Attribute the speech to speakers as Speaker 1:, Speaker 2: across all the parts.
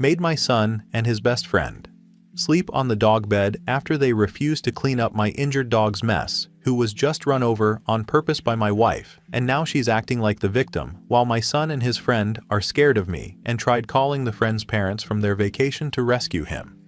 Speaker 1: Made my son and his best friend sleep on the dog bed after they refused to clean up my injured dog's mess, who was just run over on purpose by my wife, and now she's acting like the victim, while my son and his friend are scared of me and tried calling the friend's parents from their vacation to rescue him.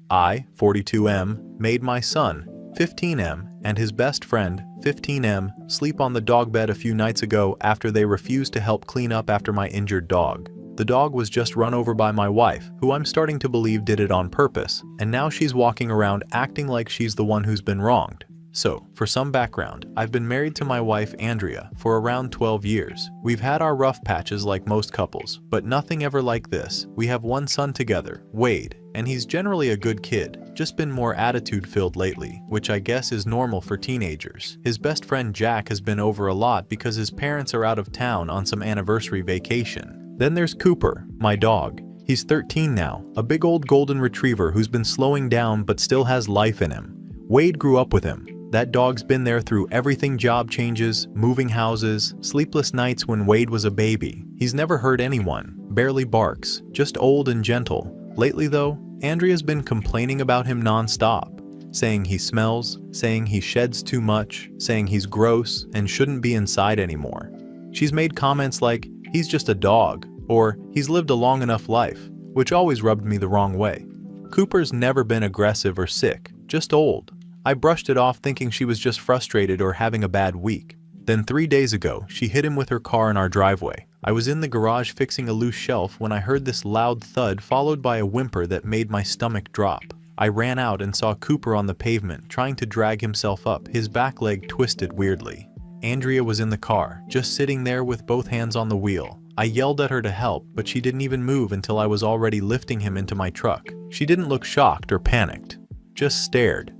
Speaker 1: I, 42M, made my son, 15M, and his best friend, 15M, sleep on the dog bed a few nights ago after they refused to help clean up after my injured dog. The dog was just run over by my wife, who I'm starting to believe did it on purpose, and now she's walking around acting like she's the one who's been wronged. So, for some background, I've been married to my wife Andrea for around 12 years. We've had our rough patches like most couples, but nothing ever like this. We have one son together, Wade, and he's generally a good kid, just been more attitude-filled lately, which I guess is normal for teenagers. His best friend Jack has been over a lot because his parents are out of town on some anniversary vacation. Then there's Cooper, my dog. He's 13 now, a big old golden retriever who's been slowing down but still has life in him. Wade grew up with him. That dog's been there through everything: job changes, moving houses, sleepless nights when Wade was a baby. He's never hurt anyone, barely barks, just old and gentle. Lately though, Andrea's been complaining about him non-stop, saying he smells, saying he sheds too much, saying he's gross and shouldn't be inside anymore. She's made comments like, "He's just a dog," or "He's lived a long enough life," which always rubbed me the wrong way. Cooper's never been aggressive or sick, just old. I brushed it off thinking she was just frustrated or having a bad week. Then 3 days ago, she hit him with her car in our driveway. I was in the garage fixing a loose shelf when I heard this loud thud followed by a whimper that made my stomach drop. I ran out and saw Cooper on the pavement trying to drag himself up, his back leg twisted weirdly. Andrea was in the car, just sitting there with both hands on the wheel. I yelled at her to help, but she didn't even move until I was already lifting him into my truck. She didn't look shocked or panicked, just stared.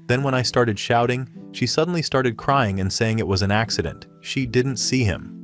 Speaker 1: Then when I started shouting, she suddenly started crying and saying it was an accident. She didn't see him.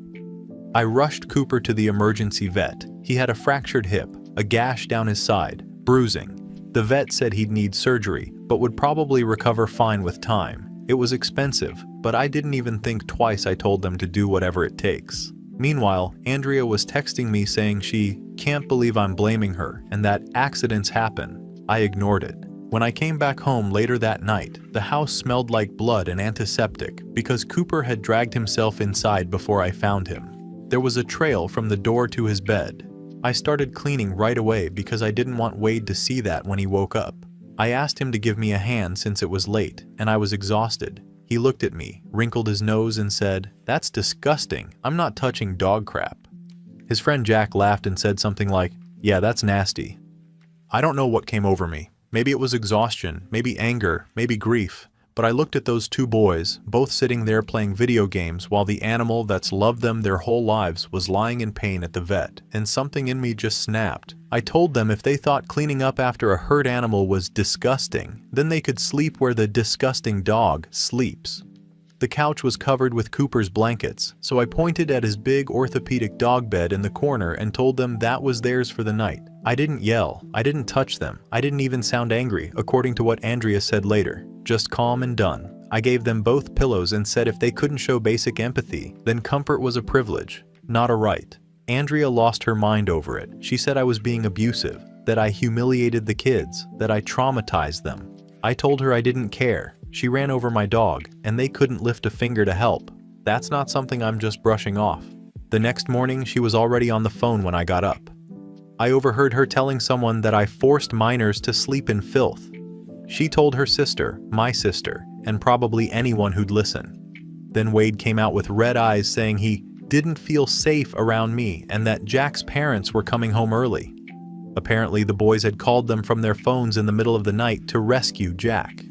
Speaker 1: I rushed Cooper to the emergency vet. He had a fractured hip, a gash down his side, bruising. The vet said he'd need surgery, but would probably recover fine with time. It was expensive, but I didn't even think twice. I told them to do whatever it takes. Meanwhile, Andrea was texting me saying she can't believe I'm blaming her and that accidents happen. I ignored it. When I came back home later that night, the house smelled like blood and antiseptic because Cooper had dragged himself inside before I found him. There was a trail from the door to his bed. I started cleaning right away because I didn't want Wade to see that when he woke up. I asked him to give me a hand since it was late and I was exhausted. He looked at me, wrinkled his nose and said, "That's disgusting. I'm not touching dog crap." His friend Jack laughed and said something like, "Yeah, that's nasty." I don't know what came over me. Maybe it was exhaustion, maybe anger, maybe grief. But I looked at those two boys, both sitting there playing video games while the animal that's loved them their whole lives was lying in pain at the vet, and something in me just snapped. I told them if they thought cleaning up after a hurt animal was disgusting, then they could sleep where the disgusting dog sleeps. The couch was covered with Cooper's blankets, so I pointed at his big orthopedic dog bed in the corner and told them that was theirs for the night. I didn't yell, I didn't touch them, I didn't even sound angry, according to what Andrea said later. Just calm and done. I gave them both pillows and said if they couldn't show basic empathy, then comfort was a privilege, not a right. Andrea lost her mind over it. She said I was being abusive, that I humiliated the kids, that I traumatized them. I told her I didn't care. She ran over my dog, and they couldn't lift a finger to help. That's not something I'm just brushing off. The next morning, she was already on the phone when I got up. I overheard her telling someone that I forced minors to sleep in filth. She told her sister, my sister, and probably anyone who'd listen. Then Wade came out with red eyes saying he didn't feel safe around me and that Jack's parents were coming home early. Apparently, the boys had called them from their phones in the middle of the night to rescue Jack.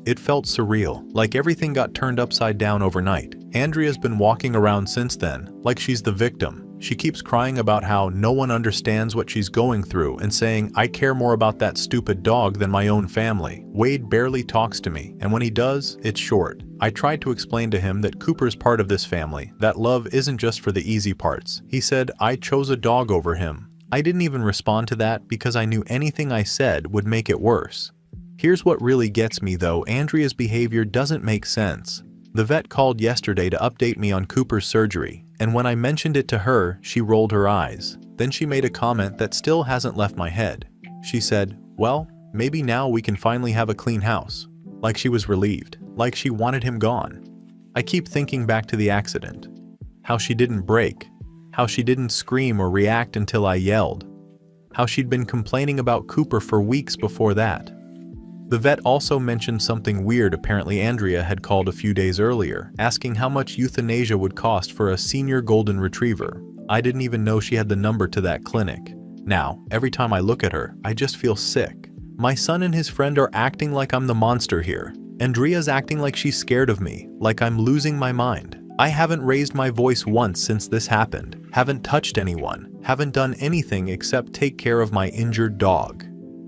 Speaker 1: It felt surreal, like everything got turned upside down overnight. Andrea's been walking around since then, like she's the victim. She keeps crying about how no one understands what she's going through and saying, "I care more about that stupid dog than my own family." Wade barely talks to me, and when he does, it's short. I tried to explain to him that Cooper's part of this family, that love isn't just for the easy parts. He said, "I chose a dog over him." I didn't even respond to that because I knew anything I said would make it worse. Here's what really gets me though, Andrea's behavior doesn't make sense. The vet called yesterday to update me on Cooper's surgery, and when I mentioned it to her, she rolled her eyes. Then she made a comment that still hasn't left my head. She said, "Well, maybe now we can finally have a clean house." Like she was relieved, like she wanted him gone. I keep thinking back to the accident. How she didn't break, how she didn't scream or react until I yelled, how she'd been complaining about Cooper for weeks before that. The vet also mentioned something weird. Apparently Andrea had called a few days earlier, asking how much euthanasia would cost for a senior golden retriever. I didn't even know she had the number to that clinic. Now, every time I look at her, I just feel sick. My son and his friend are acting like I'm the monster here. Andrea's acting like she's scared of me, like I'm losing my mind. I haven't raised my voice once since this happened, haven't touched anyone, haven't done anything except take care of my injured dog.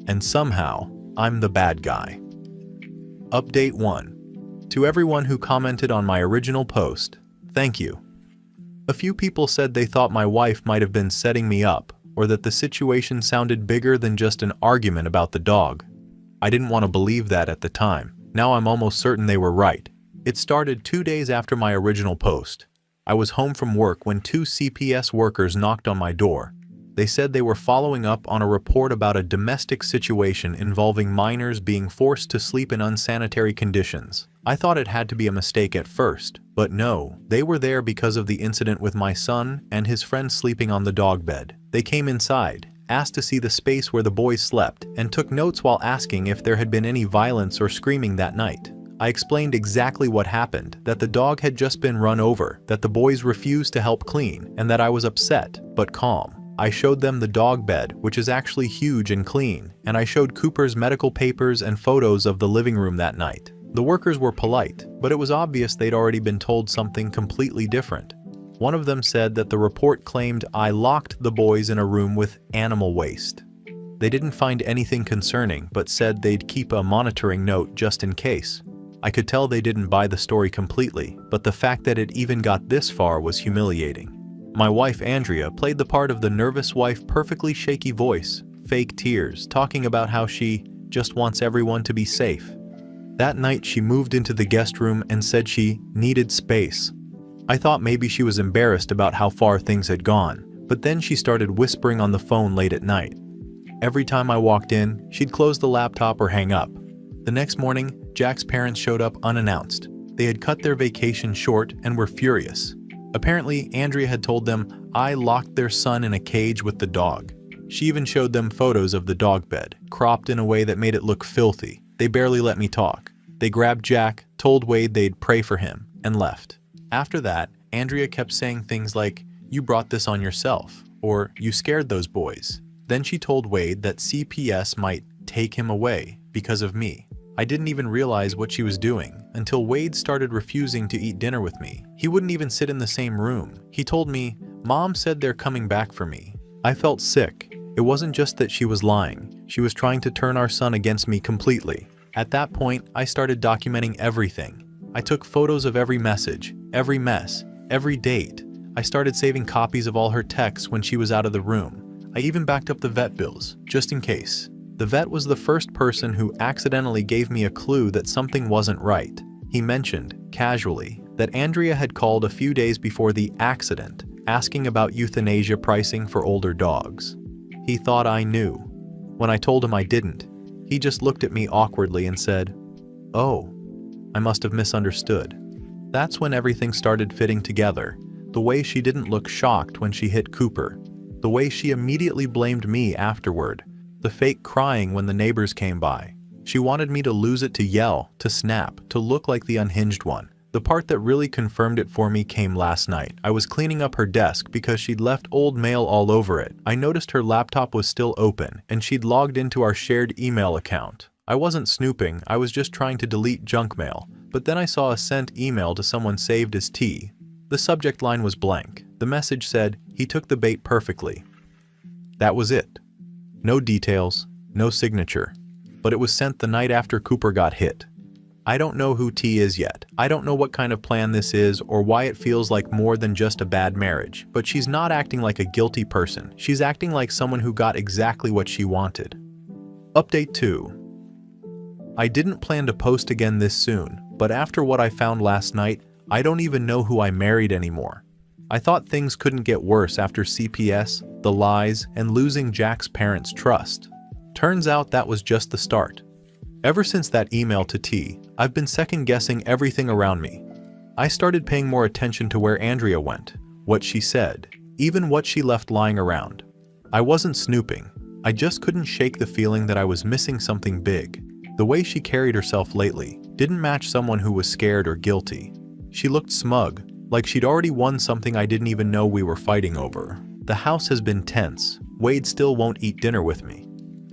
Speaker 1: And somehow, I'm the bad guy. Update 1. To everyone who commented on my original post, thank you. A few people said they thought my wife might have been setting me up, or that the situation sounded bigger than just an argument about the dog. I didn't want to believe that at the time. Now I'm almost certain they were right. It started 2 days after my original post. I was home from work when 2 CPS workers knocked on my door. They said they were following up on a report about a domestic situation involving minors being forced to sleep in unsanitary conditions. I thought it had to be a mistake at first, but no, they were there because of the incident with my son and his friend sleeping on the dog bed. They came inside, asked to see the space where the boys slept, and took notes while asking if there had been any violence or screaming that night. I explained exactly what happened, that the dog had just been run over, that the boys refused to help clean, and that I was upset, but calm. I showed them the dog bed, which is actually huge and clean, and I showed Cooper's medical papers and photos of the living room that night. The workers were polite, but it was obvious they'd already been told something completely different. One of them said that the report claimed I locked the boys in a room with animal waste. They didn't find anything concerning, but said they'd keep a monitoring note just in case. I could tell they didn't buy the story completely, but the fact that it even got this far was humiliating. My wife Andrea played the part of the nervous wife, perfectly shaky voice, fake tears, talking about how she just wants everyone to be safe. That night she moved into the guest room and said she needed space. I thought maybe she was embarrassed about how far things had gone, but then she started whispering on the phone late at night. Every time I walked in, she'd close the laptop or hang up. The next morning, Jack's parents showed up unannounced. They had cut their vacation short and were furious. Apparently, Andrea had told them I locked their son in a cage with the dog. She even showed them photos of the dog bed, cropped in a way that made it look filthy. They barely let me talk. They grabbed Jack, told Wade they'd pray for him, and left. After that, Andrea kept saying things like, "You brought this on yourself," or "You scared those boys." Then she told Wade that CPS might take him away because of me. I didn't even realize what she was doing until Wade started refusing to eat dinner with me. He wouldn't even sit in the same room. He told me, "Mom said they're coming back for me." I felt sick. It wasn't just that she was lying. She was trying to turn our son against me completely. At that point, I started documenting everything. I took photos of every message, every mess, every date. I started saving copies of all her texts when she was out of the room. I even backed up the vet bills, just in case. The vet was the first person who accidentally gave me a clue that something wasn't right. He mentioned, casually, that Andrea had called a few days before the accident, asking about euthanasia pricing for older dogs. He thought I knew. When I told him I didn't, he just looked at me awkwardly and said, "Oh, I must have misunderstood." That's when everything started fitting together. The way she didn't look shocked when she hit Cooper. The way she immediately blamed me afterward. The fake crying when the neighbors came by. She wanted me to lose it, to yell, to snap, to look like the unhinged one. The part that really confirmed it for me came last night. I was cleaning up her desk because she'd left old mail all over it. I noticed her laptop was still open, and she'd logged into our shared email account. I wasn't snooping, I was just trying to delete junk mail. But then I saw a sent email to someone saved as T. The subject line was blank. The message said, "He took the bait perfectly." That was it. No details, no signature. But it was sent the night after Cooper got hit. I don't know who T is yet. I don't know what kind of plan this is or why it feels like more than just a bad marriage. But she's not acting like a guilty person. She's acting like someone who got exactly what she wanted. Update 2. I didn't plan to post again this soon, but after what I found last night, I don't even know who I married anymore. I thought things couldn't get worse after CPS, the lies, and losing Jack's parents' trust. Turns out that was just the start. Ever since that email to T, I've been second-guessing everything around me. I started paying more attention to where Andrea went, what she said, even what she left lying around. I wasn't snooping. I just couldn't shake the feeling that I was missing something big. The way she carried herself lately didn't match someone who was scared or guilty. She looked smug, like she'd already won something I didn't even know we were fighting over. The house has been tense. Wade still won't eat dinner with me.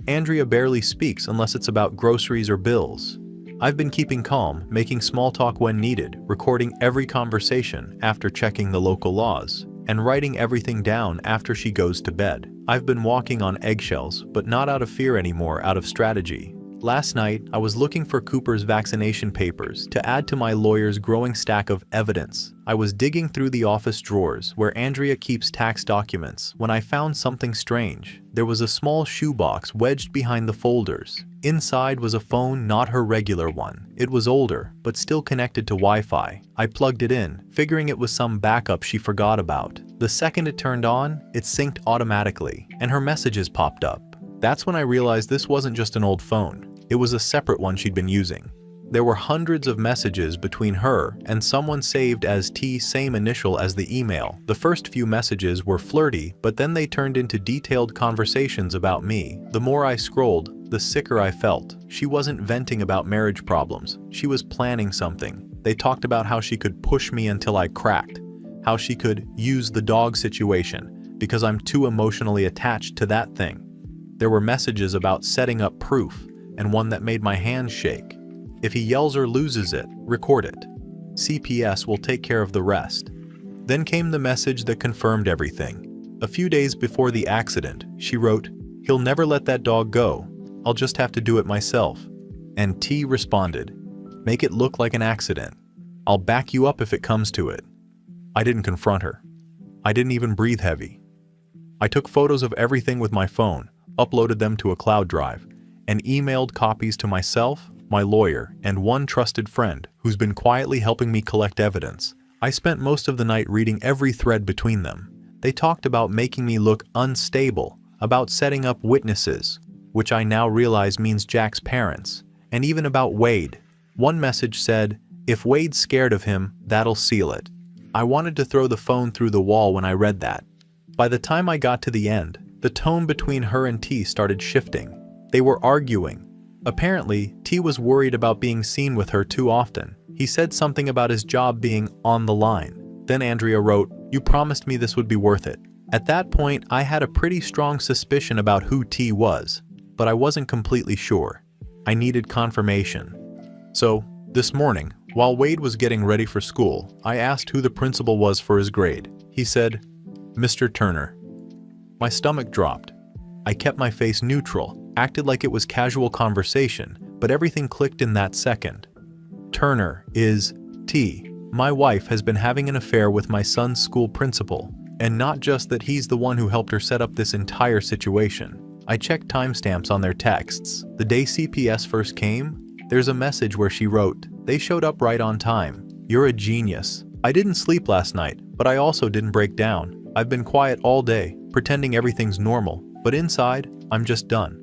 Speaker 1: Andrea barely speaks unless it's about groceries or bills. I've been keeping calm, making small talk when needed, recording every conversation after checking the local laws, and writing everything down after she goes to bed. I've been walking on eggshells, but not out of fear anymore, out of strategy. Last night, I was looking for Cooper's vaccination papers to add to my lawyer's growing stack of evidence. I was digging through the office drawers where Andrea keeps tax documents when I found something strange. There was a small shoebox wedged behind the folders. Inside was a phone, not her regular one. It was older, but still connected to Wi-Fi. I plugged it in, figuring it was some backup she forgot about. The second it turned on, it synced automatically, and her messages popped up. That's when I realized this wasn't just an old phone. It was a separate one she'd been using. There were hundreds of messages between her and someone saved as T, same initial as the email. The first few messages were flirty, but then they turned into detailed conversations about me. The more I scrolled, the sicker I felt. She wasn't venting about marriage problems. She was planning something. They talked about how she could push me until I cracked, how she could use the dog situation because I'm too emotionally attached to that thing. There were messages about setting up proof, and one that made my hands shake. If he yells or loses it, record it. CPS will take care of the rest. Then came the message that confirmed everything. A few days before the accident, she wrote, "He'll never let that dog go. I'll just have to do it myself." And T responded, "Make it look like an accident. I'll back you up if it comes to it." I didn't confront her. I didn't even breathe heavy. I took photos of everything with my phone, uploaded them to a cloud drive, and emailed copies to myself, my lawyer, and one trusted friend who's been quietly helping me collect evidence. I spent most of the night reading every thread between them. They talked about making me look unstable, about setting up witnesses, which I now realize means Jack's parents, and even about Wade. One message said, "If Wade's scared of him, that'll seal it." I wanted to throw the phone through the wall when I read that. By the time I got to the end, the tone between her and T started shifting. They were arguing. Apparently, T was worried about being seen with her too often. He said something about his job being on the line. Then Andrea wrote, "You promised me this would be worth it." At that point, I had a pretty strong suspicion about who T was, but I wasn't completely sure. I needed confirmation. So, this morning, while Wade was getting ready for school, I asked who the principal was for his grade. He said, "Mr. Turner." My stomach dropped. I kept my face neutral, acted like it was casual conversation, but everything clicked in that second. Turner is T. My wife has been having an affair with my son's school principal, and not just that, he's the one who helped her set up this entire situation. I checked timestamps on their texts. The day CPS first came, there's a message where she wrote, "They showed up right on time. You're a genius. I didn't sleep last night, but I also didn't break down. I've been quiet all day, pretending everything's normal, but inside, I'm just done.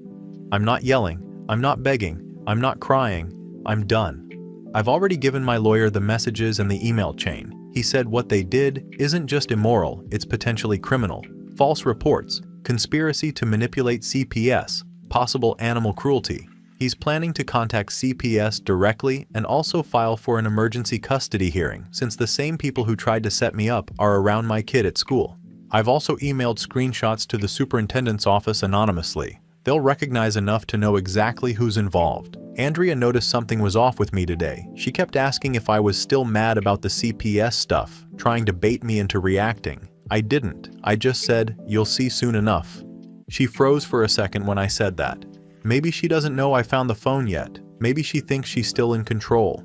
Speaker 1: I'm not yelling, I'm not begging, I'm not crying, I'm done." I've already given my lawyer the messages and the email chain. He said what they did isn't just immoral, it's potentially criminal. False reports, conspiracy to manipulate CPS, possible animal cruelty. He's planning to contact CPS directly and also file for an emergency custody hearing, since the same people who tried to set me up are around my kid at school. I've also emailed screenshots to the superintendent's office anonymously. They'll recognize enough to know exactly who's involved. Andrea noticed something was off with me today. She kept asking if I was still mad about the CPS stuff, trying to bait me into reacting. I didn't. I just said, "You'll see soon enough." She froze for a second when I said that. Maybe she doesn't know I found the phone yet. Maybe she thinks she's still in control.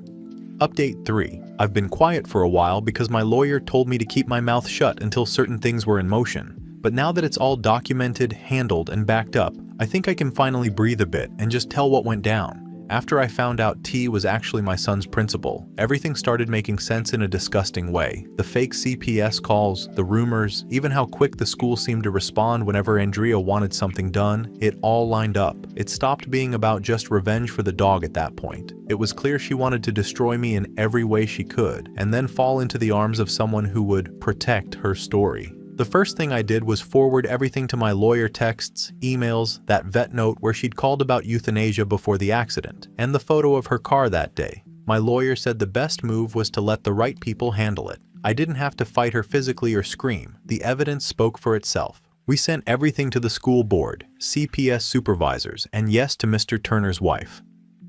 Speaker 1: Update 3. I've been quiet for a while because my lawyer told me to keep my mouth shut until certain things were in motion. But now that it's all documented, handled, and backed up, I think I can finally breathe a bit and just tell what went down. After I found out T was actually my son's principal, everything started making sense in a disgusting way. The fake CPS calls, the rumors, even how quick the school seemed to respond whenever Andrea wanted something done, it all lined up. It stopped being about just revenge for the dog at that point. It was clear she wanted to destroy me in every way she could, and then fall into the arms of someone who would protect her story. The first thing I did was forward everything to my lawyer, texts, emails, that vet note where she'd called about euthanasia before the accident, and the photo of her car that day. My lawyer said the best move was to let the right people handle it. I didn't have to fight her physically or scream. The evidence spoke for itself. We sent everything to the school board, CPS supervisors, and yes to Mr. Turner's wife.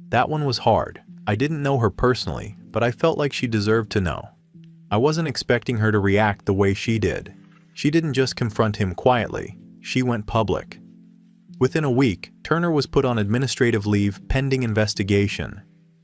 Speaker 1: That one was hard. I didn't know her personally, but I felt like she deserved to know. I wasn't expecting her to react the way she did. She didn't just confront him quietly, she went public. Within a week, Turner was put on administrative leave pending investigation.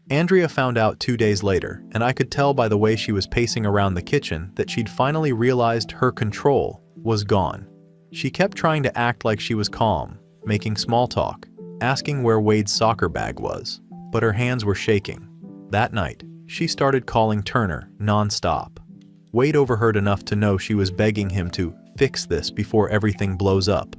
Speaker 1: Andrea found out 2 days later, and I could tell by the way she was pacing around the kitchen that she'd finally realized her control was gone. She kept trying to act like she was calm, making small talk, asking where Wade's soccer bag was, but her hands were shaking. That night, she started calling Turner non-stop. Wade overheard enough to know she was begging him to fix this before everything blows up.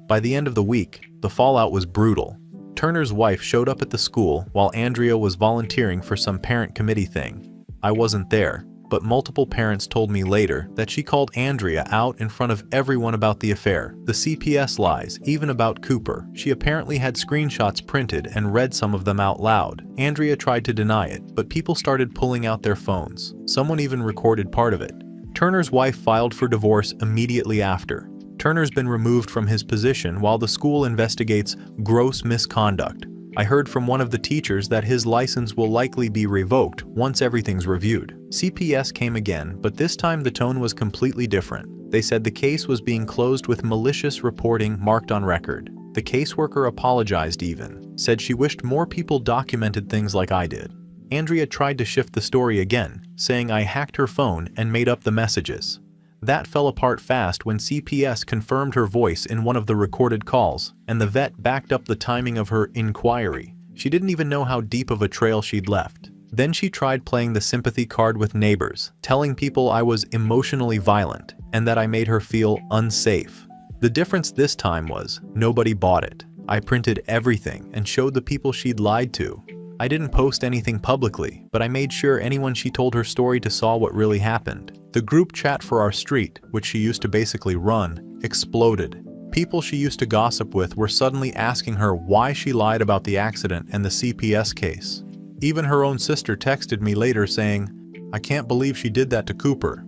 Speaker 1: By the end of the week, the fallout was brutal. Turner's wife showed up at the school while Andrea was volunteering for some parent committee thing. I wasn't there, but multiple parents told me later that she called Andrea out in front of everyone about the affair, the CPS lies, even about Cooper. She apparently had screenshots printed and read some of them out loud. Andrea tried to deny it, but people started pulling out their phones. Someone even recorded part of it. Turner's wife filed for divorce immediately after. Turner's been removed from his position while the school investigates gross misconduct. I heard from one of the teachers that his license will likely be revoked once everything's reviewed. CPS came again, but this time the tone was completely different. They said the case was being closed with malicious reporting marked on record. The caseworker apologized even, said she wished more people documented things like I did. Andrea tried to shift the story again, saying I hacked her phone and made up the messages. That fell apart fast when CPS confirmed her voice in one of the recorded calls, and the vet backed up the timing of her inquiry. She didn't even know how deep of a trail she'd left. Then she tried playing the sympathy card with neighbors, telling people I was emotionally violent and that I made her feel unsafe. The difference this time was nobody bought it. I printed everything and showed the people she'd lied to. I didn't post anything publicly, but I made sure anyone she told her story to saw what really happened. The group chat for our street, which she used to basically run, exploded. People she used to gossip with were suddenly asking her why she lied about the accident and the CPS case. Even her own sister texted me later saying, "I can't believe she did that to Cooper."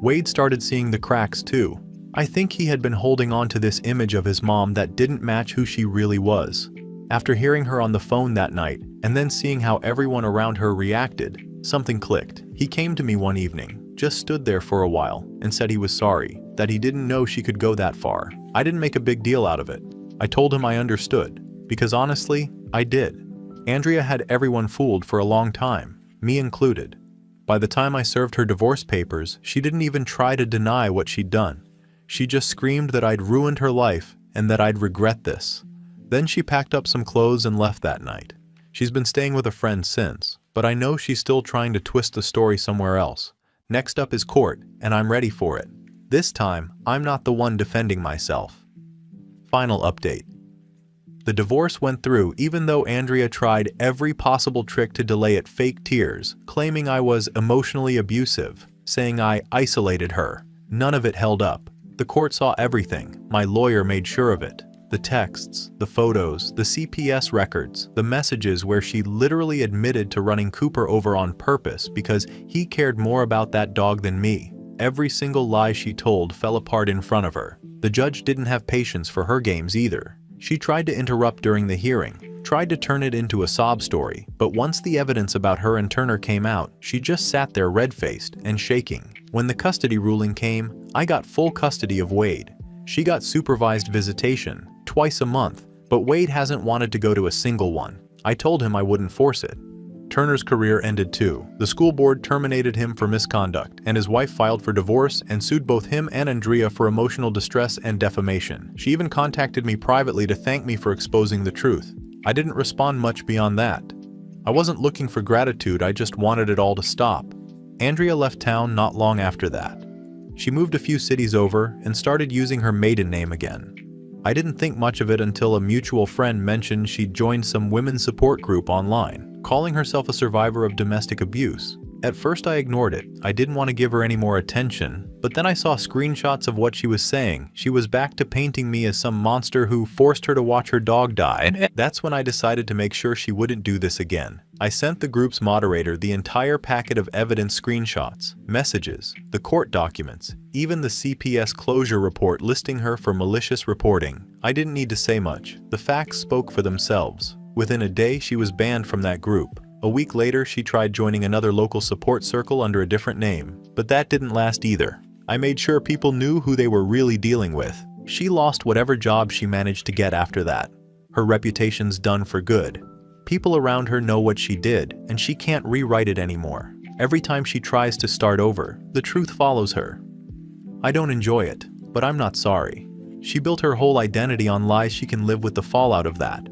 Speaker 1: Wade started seeing the cracks too. I think he had been holding on to this image of his mom that didn't match who she really was. After hearing her on the phone that night, and then seeing how everyone around her reacted, something clicked. He came to me one evening, just stood there for a while, and said he was sorry, that he didn't know she could go that far. I didn't make a big deal out of it. I told him I understood, because honestly, I did. Andrea had everyone fooled for a long time, me included. By the time I served her divorce papers, she didn't even try to deny what she'd done. She just screamed that I'd ruined her life and that I'd regret this. Then she packed up some clothes and left that night. She's been staying with a friend since, but I know she's still trying to twist the story somewhere else. Next up is court, and I'm ready for it. This time, I'm not the one defending myself. Final update. The divorce went through even though Andrea tried every possible trick to delay it. Fake tears, claiming I was emotionally abusive, saying I isolated her. None of it held up. The court saw everything. My lawyer made sure of it. The texts, the photos, the CPS records, the messages where she literally admitted to running Cooper over on purpose because he cared more about that dog than me. Every single lie she told fell apart in front of her. The judge didn't have patience for her games either. She tried to interrupt during the hearing, tried to turn it into a sob story, but once the evidence about her and Turner came out, she just sat there red-faced and shaking. When the custody ruling came, I got full custody of Wade. She got supervised visitation, twice a month, but Wade hasn't wanted to go to a single one. I told him I wouldn't force it. Turner's career ended too. The school board terminated him for misconduct, and his wife filed for divorce and sued both him and Andrea for emotional distress and defamation. She even contacted me privately to thank me for exposing the truth. I didn't respond much beyond that. I wasn't looking for gratitude, I just wanted it all to stop. Andrea left town not long after that. She moved a few cities over and started using her maiden name again. I didn't think much of it until a mutual friend mentioned she'd joined some women's support group online, calling herself a survivor of domestic abuse. At first I ignored it. I didn't want to give her any more attention, but then I saw screenshots of what she was saying. She was back to painting me as some monster who forced her to watch her dog die, and that's when I decided to make sure she wouldn't do this again. I sent the group's moderator the entire packet of evidence screenshots, messages, the court documents, even the CPS closure report listing her for malicious reporting. I didn't need to say much. The facts spoke for themselves. Within a day, she was banned from that group. A week later, she tried joining another local support circle under a different name, but that didn't last either. I made sure people knew who they were really dealing with. She lost whatever job she managed to get after that. Her reputation's done for good. People around her know what she did, and she can't rewrite it anymore. Every time she tries to start over, the truth follows her. I don't enjoy it, but I'm not sorry. She built her whole identity on lies. She can live with the fallout of that.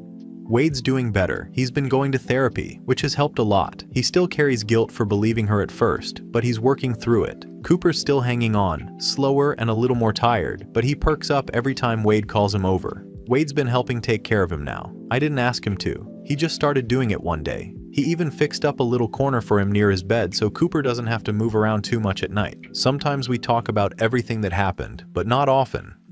Speaker 1: Wade's doing better. He's been going to therapy, which has helped a lot. He still carries guilt for believing her at first, but he's working through it. Cooper's still hanging on, slower and a little more tired, but he perks up every time Wade calls him over. Wade's been helping take care of him now. I didn't ask him to. He just started doing it one day. He even fixed up a little corner for him near his bed so Cooper doesn't have to move around too much at night. Sometimes we talk about everything that happened, but not often.